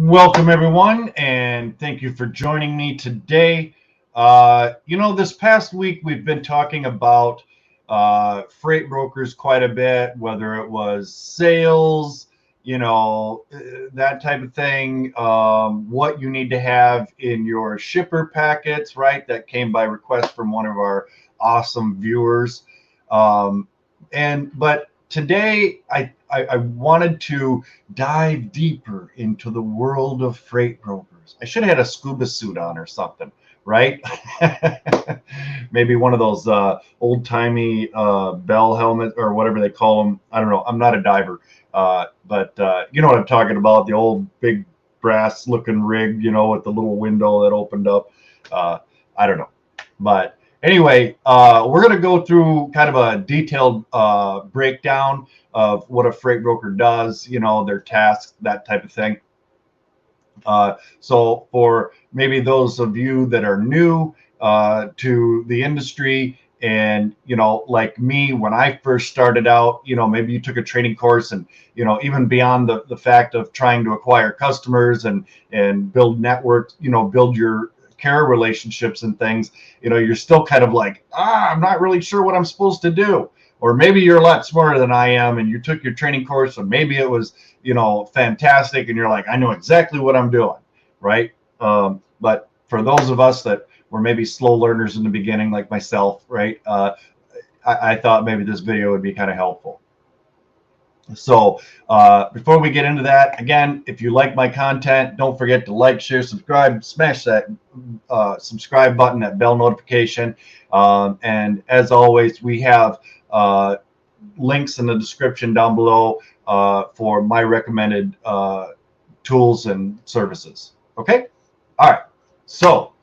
Welcome, everyone, and thank you for joining me today. This past week we've been talking about freight brokers quite a bit, whether it was sales, that type of thing, what you need to have in your shipper packets, right? That came by request from one of our awesome viewers. But today I wanted to dive deeper into the world of freight brokers. I should have had a scuba suit on or something, right? Maybe one of those old-timey bell helmets or whatever they call them. I don't know. I'm not a diver, but you know what I'm talking about, the old big brass looking rig, with the little window that opened up. I don't know. But anyway, we're going to go through kind of a detailed breakdown of what a freight broker does, their tasks, that type of thing. So for maybe those of you that are new to the industry, and like me, when I first started out, maybe you took a training course, and even beyond the fact of trying to acquire customers and build networks, build your carrier relationships and things, you're still kind of like, I'm not really sure what I'm supposed to do. Or maybe you're a lot smarter than I am, and you took your training course, and maybe it was, fantastic, and you're like, I know exactly what I'm doing, right? But for those of us that were maybe slow learners in the beginning, like myself, right? I thought maybe this video would be kind of helpful. So before we get into that, again, if you like my content, don't forget to like, share, subscribe, smash that subscribe button, that bell notification. And as always, we have links in the description down below for my recommended tools and services. Okay? All right. So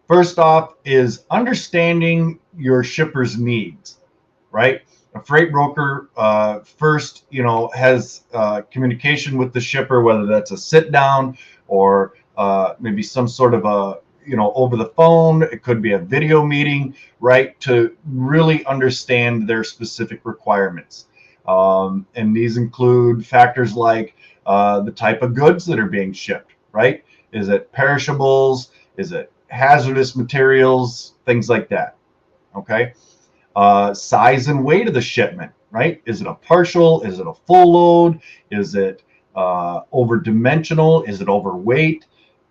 first off is understanding your shipper's needs, right? A freight broker first, has communication with the shipper, whether that's a sit down or maybe some sort of a, over the phone. It could be a video meeting, right? To really understand their specific requirements. And these include factors like the type of goods that are being shipped, right? Is it perishables? Is it hazardous materials? Things like that. Okay. Size and weight of the shipment, right? Is it a partial? Is it a full load? Is it over dimensional? Is it overweight?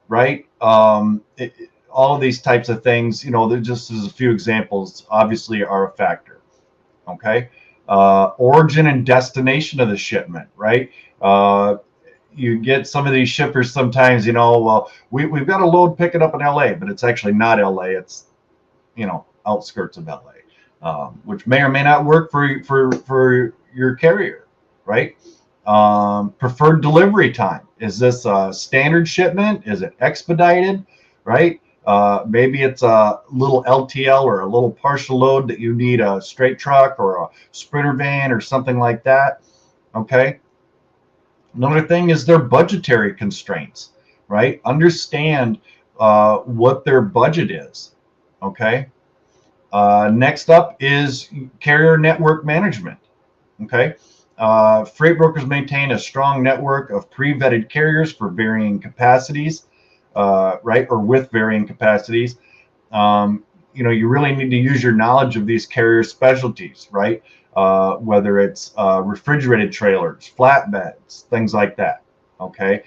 Right? All of these types of things, they're just as a few examples, obviously are a factor. Okay. Origin and destination of the shipment, right? You get some of these shippers sometimes, well, we've got a load picking up in LA, but it's actually not LA. It's, outskirts of LA, which may or may not work for your carrier, right? Preferred delivery time. Is this a standard shipment? Is it expedited, right? Maybe it's a little LTL or a little partial load that you need a straight truck or a sprinter van or something like that. Okay. Another thing is their budgetary constraints, right? Understand what their budget is. Okay. Next up is carrier network management. Okay. Freight brokers maintain a strong network of pre-vetted carriers for varying capacities, right, or with varying capacities. You really need to use your knowledge of these carrier specialties, right? Whether it's refrigerated trailers, flatbeds, things like that. Okay,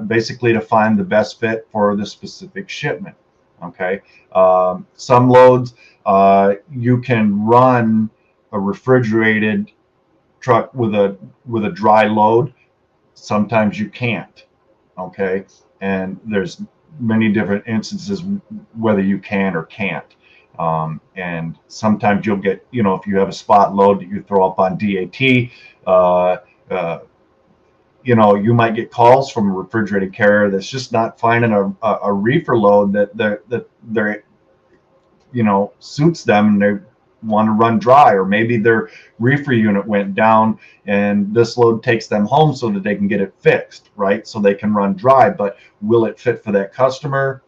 basically to find the best fit for the specific shipment. Okay, some loads you can run a refrigerated truck with a dry load. Sometimes you can't. Okay, and there's many different instances whether you can or can't. And sometimes you'll get, if you have a spot load that you throw up on DAT, you might get calls from a refrigerated carrier that's just not finding a reefer load that they're suits them, and they want to run dry, or maybe their reefer unit went down and this load takes them home so that they can get it fixed, right? So they can run dry, but will it fit for that customer?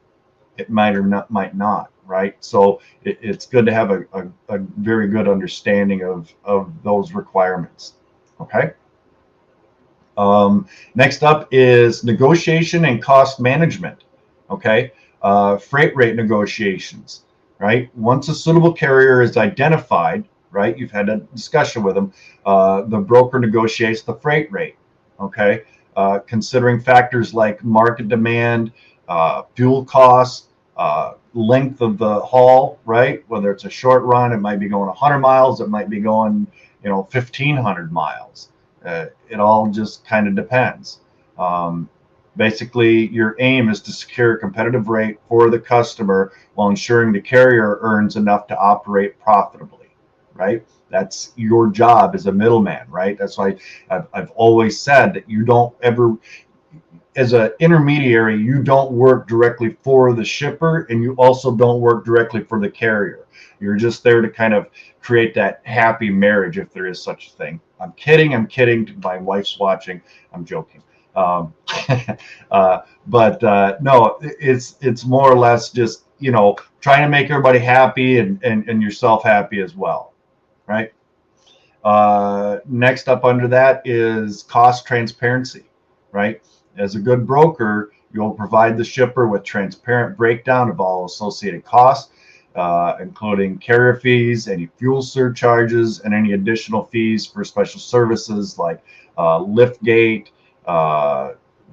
It might or might not, right? So it's good to have a very good understanding of those requirements. Okay. Next up is negotiation and cost management. Okay, freight rate negotiations. Right. Once a suitable carrier is identified, right, you've had a discussion with them. The broker negotiates the freight rate. Okay, considering factors like market demand, fuel costs, length of the haul. Right, whether it's a short run, it might be going 100 miles, it might be going 1,500 miles. It all just kind of depends. Um, Basically, your aim is to secure a competitive rate for the customer while ensuring the carrier earns enough to operate profitably, right? That's your job as a middleman, right? That's why I've always said that you don't ever, as an intermediary, you don't work directly for the shipper, and you also don't work directly for the carrier. You're just there to kind of create that happy marriage, if there is such a thing. I'm kidding. I'm kidding. My wife's watching. I'm joking. Um, but no, it's more or less just trying to make everybody happy and yourself happy as well, right? Next up under that is cost transparency, right? As a good broker, you'll provide the shipper with transparent breakdown of all associated costs, including carrier fees, any fuel surcharges, and any additional fees for special services like lift gate,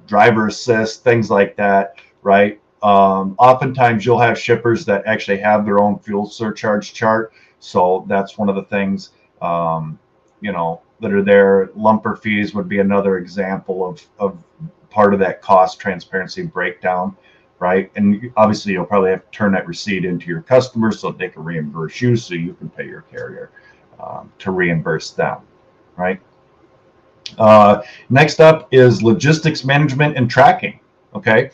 driver assist, things like that, right? Oftentimes you'll have shippers that actually have their own fuel surcharge chart. So that's one of the things that are there. Lumper fees would be another example of part of that cost transparency breakdown, right? And obviously you'll probably have to turn that receipt into your customers so they can reimburse you, so you can pay your carrier to reimburse them, right? Next up is logistics management and tracking. Okay,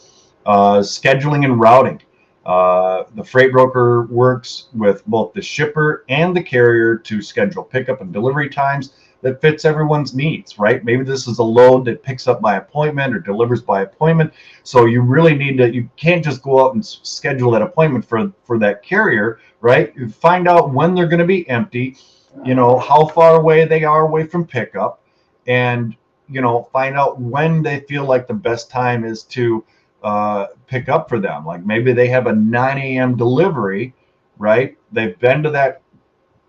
scheduling and routing. The freight broker works with both the shipper and the carrier to schedule pickup and delivery times that fits everyone's needs, right? Maybe this is a load that picks up by appointment or delivers by appointment. So you really need to, you can't just go out and schedule that appointment for that carrier, right? You find out when they're going to be empty, how far away they are away from pickup, and find out when they feel like the best time is to pick up for them. Like maybe they have a 9 a.m. delivery, right? They've been to that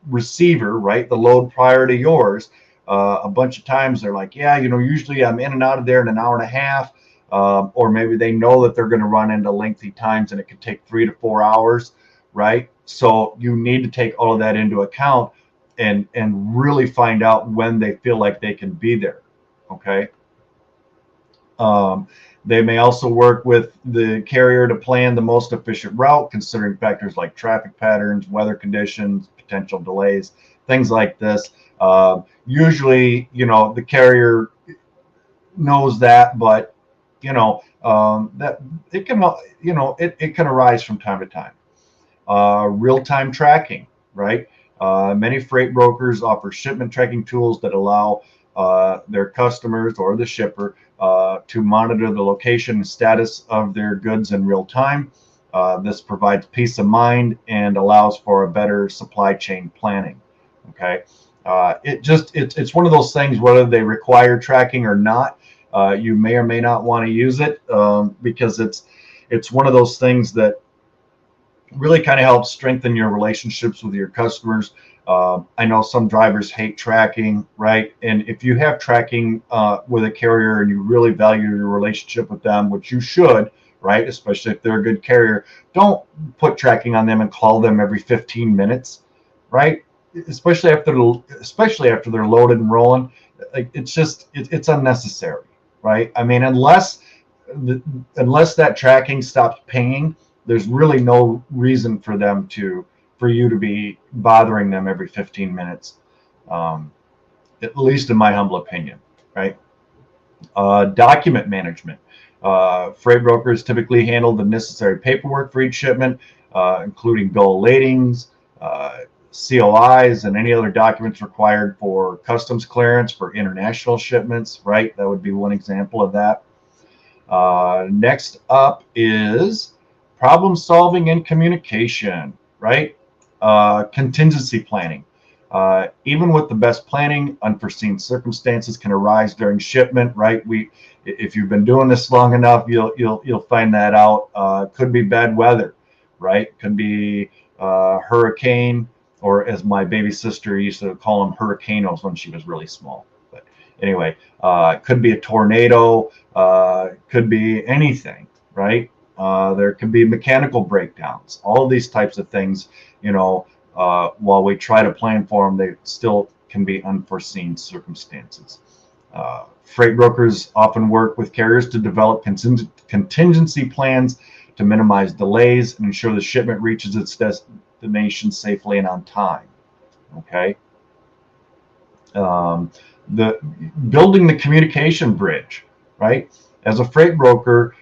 receiver, right, the load prior to yours, a bunch of times. They're like, yeah, usually I'm in and out of there in an hour and a half. Or maybe they know that they're going to run into lengthy times and it could take 3 to 4 hours, right? So you need to take all of that into account and really find out when they feel like they can be there. Okay. They may also work with the carrier to plan the most efficient route, considering factors like traffic patterns, weather conditions, potential delays, things like this. Usually, the carrier knows that, but that it can, it can arise from time to time. Real-time tracking, right? Many freight brokers offer shipment tracking tools that allow their customers or the shipper to monitor the location and status of their goods in real time. This provides peace of mind and allows for a better supply chain planning. Okay, it's one of those things, whether they require tracking or not. You may or may not want to use it because it's one of those things that really kind of helps strengthen your relationships with your customers. I know some drivers hate tracking, right? And if you have tracking with a carrier and you really value your relationship with them, which you should, right? Especially if they're a good carrier, don't put tracking on them and call them every 15 minutes, right? Especially after they're loaded and rolling. Like it's unnecessary, right? I mean, unless that tracking stops paying, there's really no reason for you to be bothering them every 15 minutes, at least in my humble opinion, right? Document management. Freight brokers typically handle the necessary paperwork for each shipment, including bill of ladings, COIs, and any other documents required for customs clearance for international shipments, right? That would be one example of that. Next up is problem solving and communication, right? Contingency planning. Even with the best planning, unforeseen circumstances can arise during shipment, right? If you've been doing this long enough, you'll find that out. Could be bad weather, right? Could be hurricane, or as my baby sister used to call them, hurricanos when she was really small. But anyway, could be a tornado, could be anything, right? There could be mechanical breakdowns. All of these types of things, while we try to plan for them, they still can be unforeseen circumstances. Freight brokers often work with carriers to develop contingency plans to minimize delays and ensure the shipment reaches its destination safely and on time. Okay. The building the communication bridge, right? As a freight broker,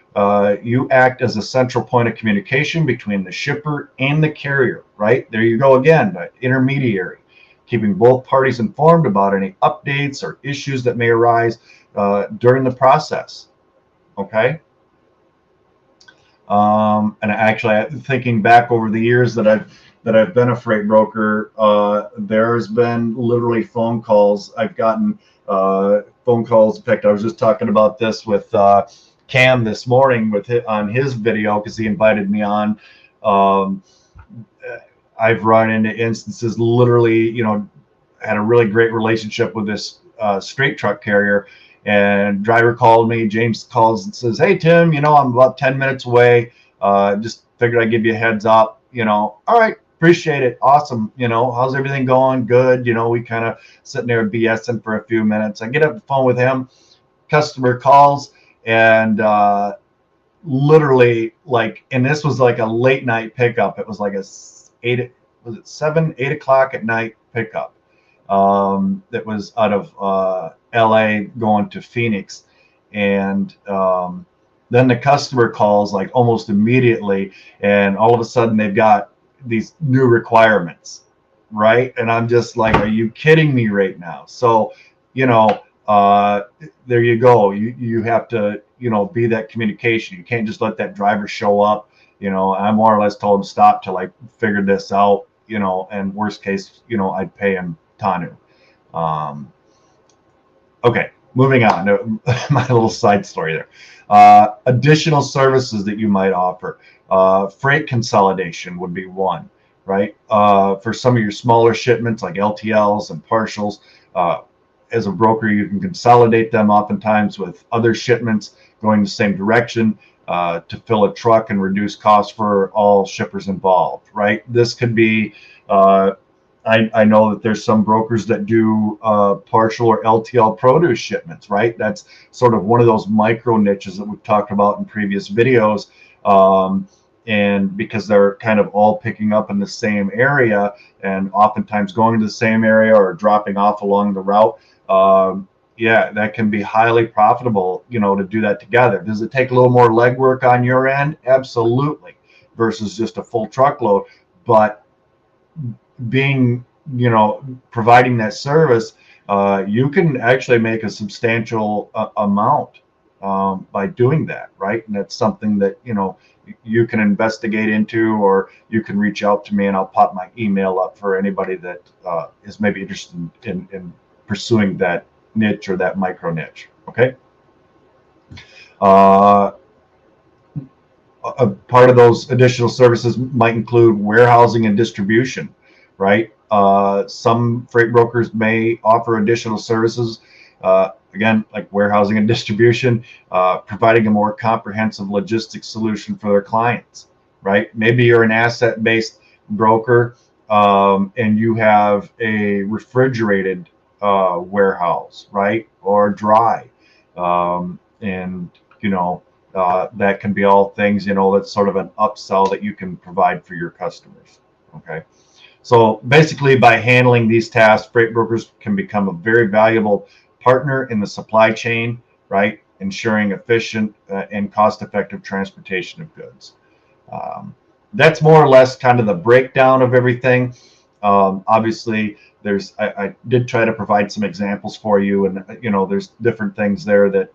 you act as a central point of communication between the shipper and the carrier, right? There you go again, the intermediary, keeping both parties informed about any updates or issues that may arise during the process. Okay. And actually, thinking back over the years that I've been a freight broker, there's been literally phone calls. I've gotten phone calls. In fact, I was just talking about this with Cam this morning on his video because he invited me on. I've run into instances, literally, had a really great relationship with this straight truck carrier. And driver called me, James calls and says, "Hey, Tim, I'm about 10 minutes away. Just figured I'd give you a heads up, all right, appreciate it. Awesome. How's everything going? Good. We kind of sitting there BSing for a few minutes. I get up the phone with him, customer calls, and literally and this was like a late night pickup. It was like was it 7, 8 o'clock at night pickup. That was out of LA going to Phoenix, and then the customer calls like almost immediately, and all of a sudden they've got these new requirements, right? And I'm just like, are you kidding me right now? So there you go. You have to be that communication. You can't just let that driver show up. I more or less told him stop till I figured this out, and worst case, I'd pay him Tanu. Okay, moving on to my little side story there. Additional services that you might offer. Freight consolidation would be one, right? For some of your smaller shipments like LTLs and partials, as a broker, you can consolidate them oftentimes with other shipments going the same direction to fill a truck and reduce costs for all shippers involved, right? This could be I know that there's some brokers that do partial or LTL produce shipments, right? That's sort of one of those micro niches that we've talked about in previous videos. And because they're kind of all picking up in the same area and oftentimes going to the same area or dropping off along the route, yeah, that can be highly profitable, to do that together. Does it take a little more legwork on your end? Absolutely, versus just a full truckload. But being, providing that service, you can actually make a substantial amount by doing that, right? And that's something that, you can investigate into, or you can reach out to me and I'll pop my email up for anybody that is maybe interested in pursuing that niche or that micro niche. Okay. A part of those additional services might include warehousing and distribution, right? Some freight brokers may offer additional services, again, like warehousing and distribution, providing a more comprehensive logistics solution for their clients, right? Maybe you're an asset-based broker and you have a refrigerated warehouse, right? Or dry. And, that can be all things, that's sort of an upsell that you can provide for your customers. Okay. So basically, by handling these tasks, freight brokers can become a very valuable partner in the supply chain, right? Ensuring efficient and cost-effective transportation of goods. That's more or less kind of the breakdown of everything. Obviously, I did try to provide some examples for you, and there's different things there that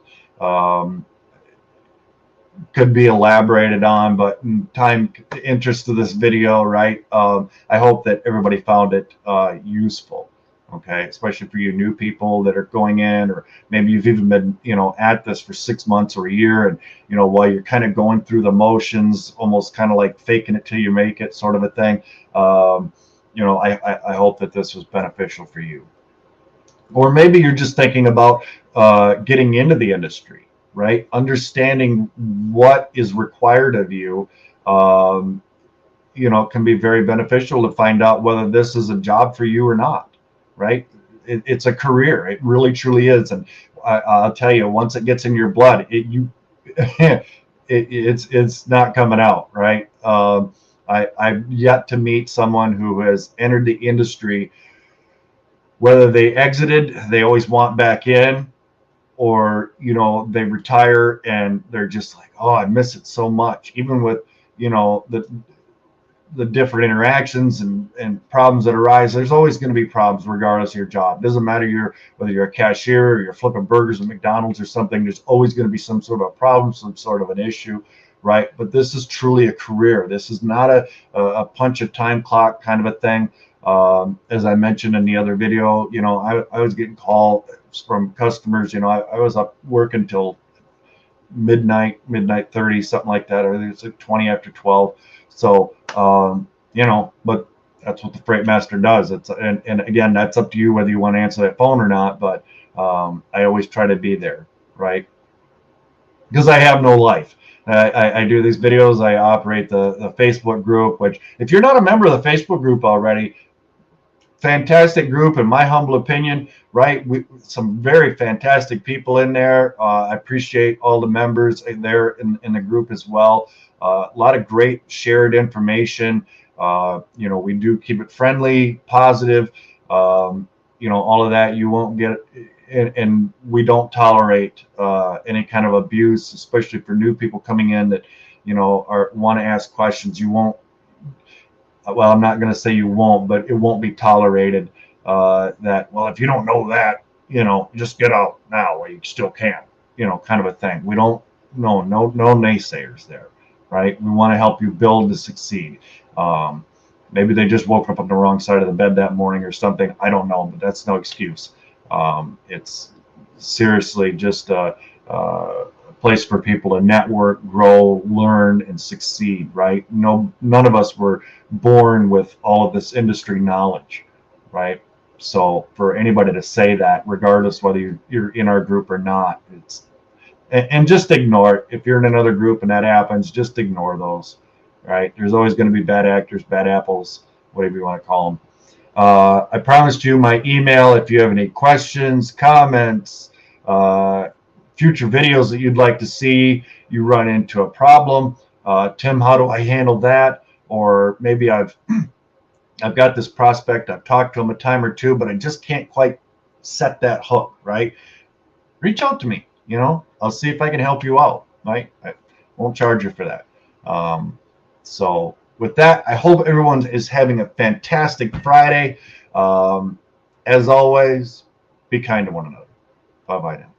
could be elaborated on, but in time interest of this video, right? I hope that everybody found it useful. Okay, especially for you new people that are going in, or maybe you've even been, at this for 6 months or a year, and while you're kind of going through the motions, almost kind of like faking it till you make it, sort of a thing. I hope that this was beneficial for you. Or maybe you're just thinking about getting into the industry, right? Understanding what is required of you, can be very beneficial to find out whether this is a job for you or not, right? It's a career. It really, truly is. And I'll tell you, once it gets in your blood, it's not coming out, right? I've yet to meet someone who has entered the industry, whether they exited, they always want back in, or they retire and they're just like, oh, I miss it so much. Even with the different interactions and problems that arise, there's always going to be problems regardless of your job. It doesn't matter whether you're a cashier or you're flipping burgers at McDonald's or something. There's always going to be some sort of a problem, some sort of an issue, right? But this is truly a career. This is not a punch a time clock kind of a thing. As I mentioned in the other video, I was getting calls from customers. I was up working till midnight 30, something like that, or it's like 20 after 12. So, but that's what the Freight Master does. And again, that's up to you whether you want to answer that phone or not. But I always try to be there, right? Because I have no life. I do these videos. I operate the Facebook group, which, if you're not a member of the Facebook group already, fantastic group, in my humble opinion, right? Some very fantastic people in there. I appreciate all the members there in the group as well. A lot of great shared information. We do keep it friendly, positive, all of that. You won't get, and we don't tolerate any kind of abuse, especially for new people coming in that, want to ask questions. You won't, well, I'm not going to say you won't, but it won't be tolerated that, well, if you don't know that, just get out now while you still can, kind of a thing. We don't, no naysayers there, right? We want to help you build to succeed. Maybe they just woke up on the wrong side of the bed that morning or something. I don't know, but that's no excuse. It's seriously just a place for people to network, grow, learn, and succeed, right? None of us were born with all of this industry knowledge, right? So for anybody to say that, regardless whether you're in our group or not, and just ignore it. If you're in another group and that happens, just ignore those, right? There's always going to be bad actors, bad apples, whatever you want to call them. I promised you my email. If you have any questions, comments, future videos that you'd like to see, you run into a problem, Tim, how do I handle that? Or maybe I've got this prospect, I've talked to him a time or two, but I just can't quite set that hook, right? Reach out to me. I'll see if I can help you out, right? I won't charge you for that. So with that, I hope everyone is having a fantastic Friday. As always, be kind to one another. Bye-bye now.